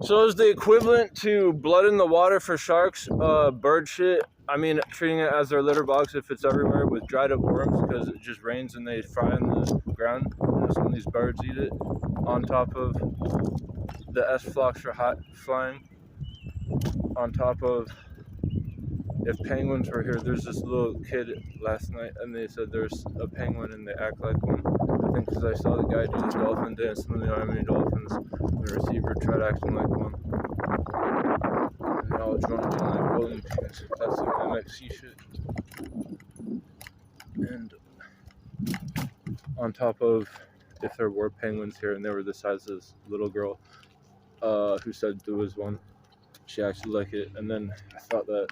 So is the equivalent to blood in the water for sharks, bird shit? I mean, treating it as their litter box if it's everywhere with dried up worms because it just rains and they fry in the ground. And some of these birds eat it on top of the S-flocks for hot flying. On top of, if penguins were here, there's this little kid last night and they said there's a penguin and they act like one. I think because I saw the guy do the dolphin dance in the Army Dolphins. The receiver tried acting like one. And all drunk and like rolling pins. That's some MXC shit. And on top of, if there were penguins here and they were the size of this little girl who said there was one, she actually liked it. And then I thought that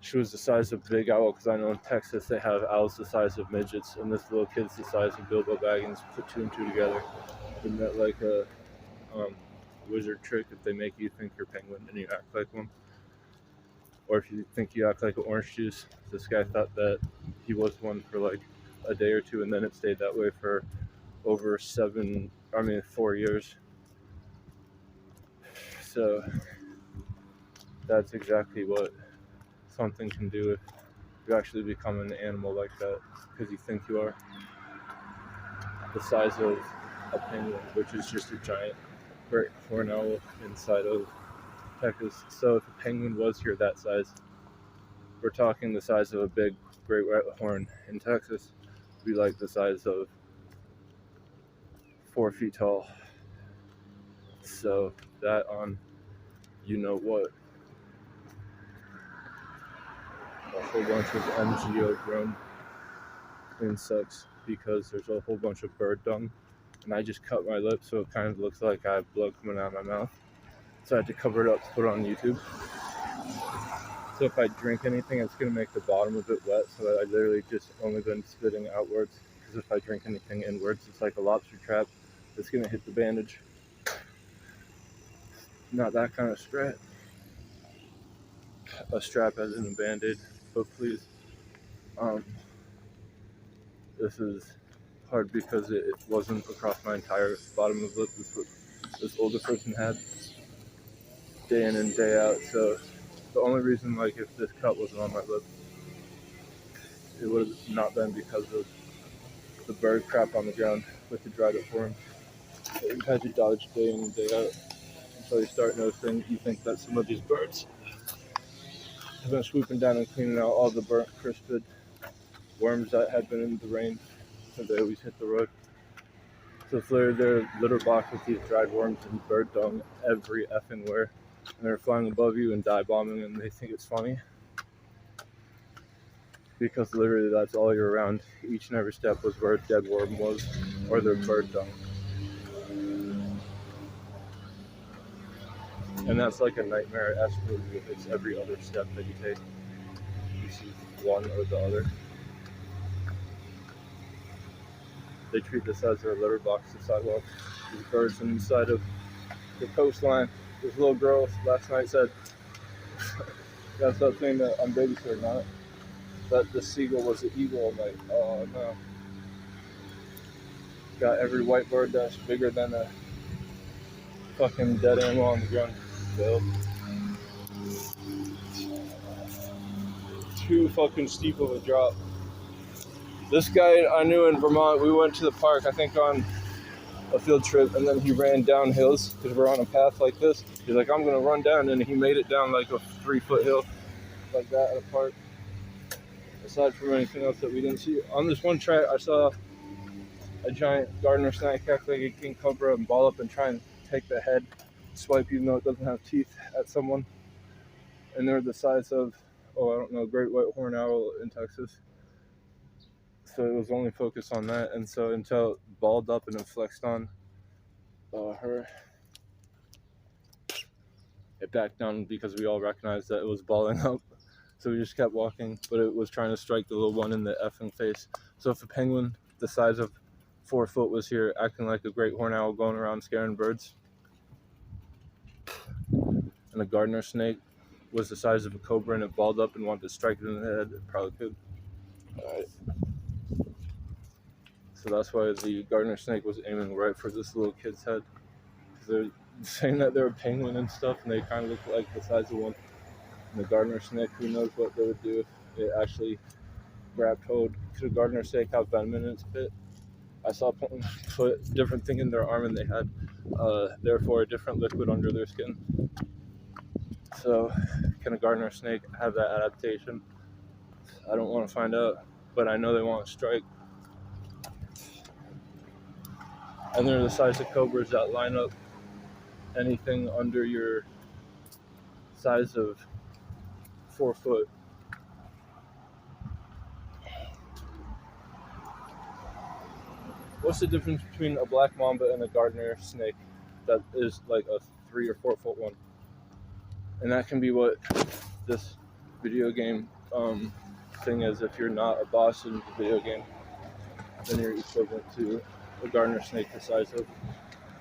she was the size of Big Owl because I know in Texas they have owls the size of midgets, and this little kid's the size of Bilbo Baggins. Put two and two together. Isn't that like a wizard trick if they make you think you're a penguin and you act like one? Or if you think you act like an orange juice. This guy thought that he was one for like a day or two, and then it stayed that way for over 4 years. So that's exactly what something can do if you actually become an animal like that, because you think you are the size of a penguin, which is just a giant great horned owl inside of Texas. So if a penguin was here that size, we're talking the size of a big great white horn in Texas, would be like the size of 4 feet tall. So that on you know what. A whole bunch of MGO grown insects because there's a whole bunch of bird dung, and I just cut my lip so it kind of looks like I have blood coming out of my mouth, so I had to cover it up to put it on YouTube. So if I drink anything, it's going to make the bottom a bit wet, so I literally just only been spitting outwards, because if I drink anything inwards, it's like a lobster trap. It's going to hit the bandage. Not that kind of strap. A strap as in a band-aid, but please. This is hard because it wasn't across my entire bottom of the lip. This is what this older person had day in and day out. So the only reason, like, if this cut wasn't on my lip, it would have not been because of the bird crap on the ground with the dried up worms. You had to dodge day in and day out until you start noticing you think that some of these birds have been swooping down and cleaning out all the burnt, crisped worms that had been in the rain, so they always hit the road. So it's literally their litter box with these dried worms and bird dung every effing where, and they're flying above you and dive bombing, and they think it's funny because literally that's all you're around. Each and every step was where a dead worm was, or their bird dung. And that's like a nightmare-esque movie if it's every other step that you take. You see one or the other. They treat this as their litter box, the sidewalk. These birds inside of the coastline. This little girl last night said, that's that thing that I'm babysitting on it, that the seagull was the eagle. I'm like, oh no. Got every white bird that's bigger than a fucking dead animal on the ground. So, too fucking steep of a drop. This guy I knew in Vermont, we went to the park, I think on a field trip, and then he ran down hills because we're on a path like this. He's like, I'm gonna run down, and he made it down like a 3-foot hill like that at a park. Aside from anything else that we didn't see. On this one track, I saw a giant gardener snake act like a king cobra and ball up and try and take the head, swipe even though it doesn't have teeth, at someone. And they're the size of, I don't know, great white horned owl in Texas. So it was only focused on that, and so until it balled up and it flexed on her, it backed down because we all recognized that it was balling up. So we just kept walking, but it was trying to strike the little one in the effing face. So if a penguin the size of 4 foot was here acting like a great horned owl going around scaring birds, and a gardener snake was the size of a cobra and it balled up and wanted to strike it in the head, it probably could. Alright. So that's why the gardener snake was aiming right for this little kid's head. Because saying that they're a penguin and stuff, and they kind of look like the size of one. And the gardener snake, who knows what they would do if it actually grabbed hold. Could a gardener snake have venom in its pit? I saw someone put a different thing in their arm, and they had, therefore, a different liquid under their skin. So, can a gardener snake have that adaptation? I don't want to find out, but I know they want to strike. And they're the size of cobras that line up anything under your size of 4 foot. What's the difference between a black mamba and a gardener snake that is like a 3 or 4 foot one? And that can be what this video game thing is. If you're not a boss in the video game, then you're equivalent to a gardener snake the size of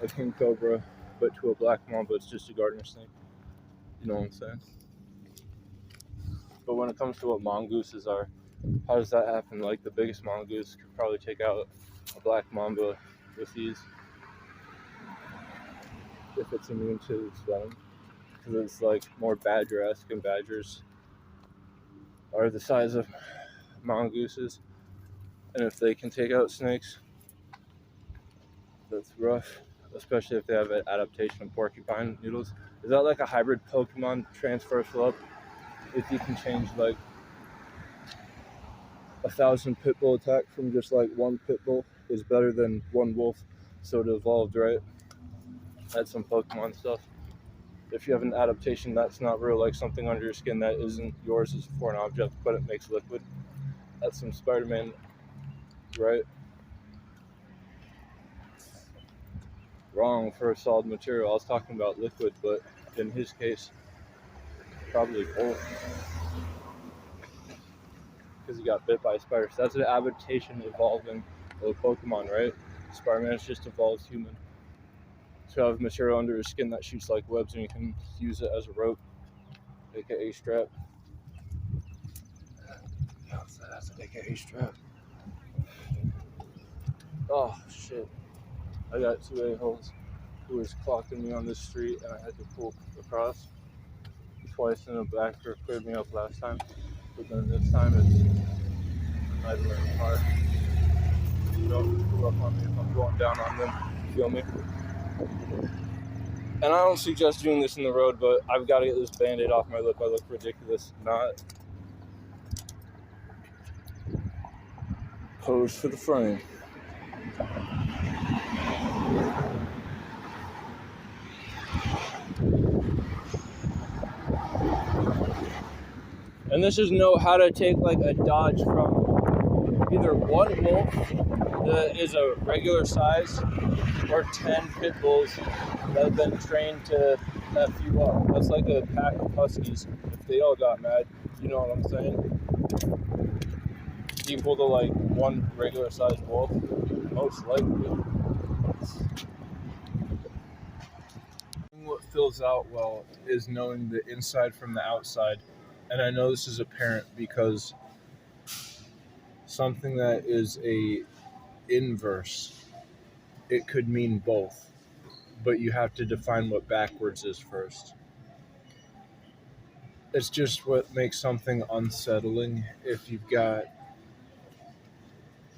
a king cobra, but to a black mamba, it's just a gardener snake. You know what I'm saying? But when it comes to what mongooses are, how does that happen? Like, the biggest mongoose could probably take out a black mamba with ease if it's immune to its venom, because it's like more badger-esque, and badgers are the size of mongooses, and if they can take out snakes, that's rough, especially if they have an adaptation of porcupine noodles. Is that like a hybrid Pokemon transfer flip? If you can change like 1,000 pit bull attack from just like one pit bull is better than one wolf, so it evolved, right? That's some Pokemon stuff. If you have an adaptation that's not real, like something under your skin that isn't yours as a foreign object, but it makes liquid, that's some Spider-Man, right? Wrong for a solid material. I was talking about liquid, but in his case, probably both. Because he got bit by a spider. So that's an adaptation evolving of Pokemon, right? Spider-Man's just evolved human. So I have material under his skin that shoots like webs, and you can use it as a rope, aka strap. That's an aka strap. Oh shit. I got 2 a-holes who was clocking me on this street, and I had to pull across twice in the back for cleared me up last time. But then this time it's not even in the car. Don't pull up on me if I'm going down on them. Feel me? And I don't suggest doing this in the road, but I've got to get this band-aid off my lip. I look ridiculous. Not pose for the frame. And this is know how to take like a dodge from either one wolf that is a regular size or 10 pit bulls that have been trained to F you up. That's like a pack of huskies. If they all got mad, you know what I'm saying? Equal to like one regular sized wolf, most likely. What fills out well is knowing the inside from the outside. And I know this is apparent because something that is a inverse, it could mean both, but you have to define what backwards is first. It's just what makes something unsettling if you've got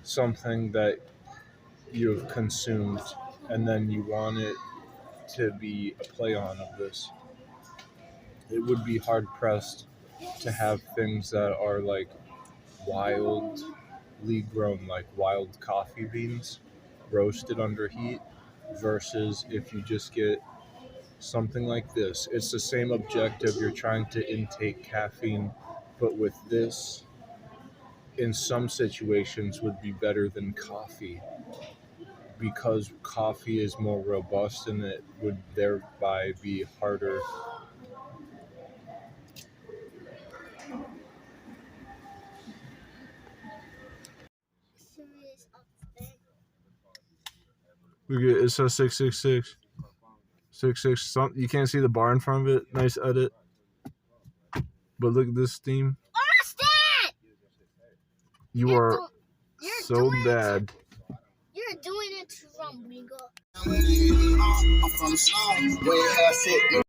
something that you've consumed and then you want it to be a play on of this. It would be hard pressed to have things that are like wildly grown, like wild coffee beans roasted under heat, versus if you just get something like this. It's the same objective. You're trying to intake caffeine, but with this, in some situations, would be better than coffee because coffee is more robust and it would thereby be harder. Look at it, says 666. 66 something. You can't see the bar in front of it. Nice edit. But look at this steam. Austin! You are so bad. You're doing it wrong, Ringo. I'm from the slum, way half fit.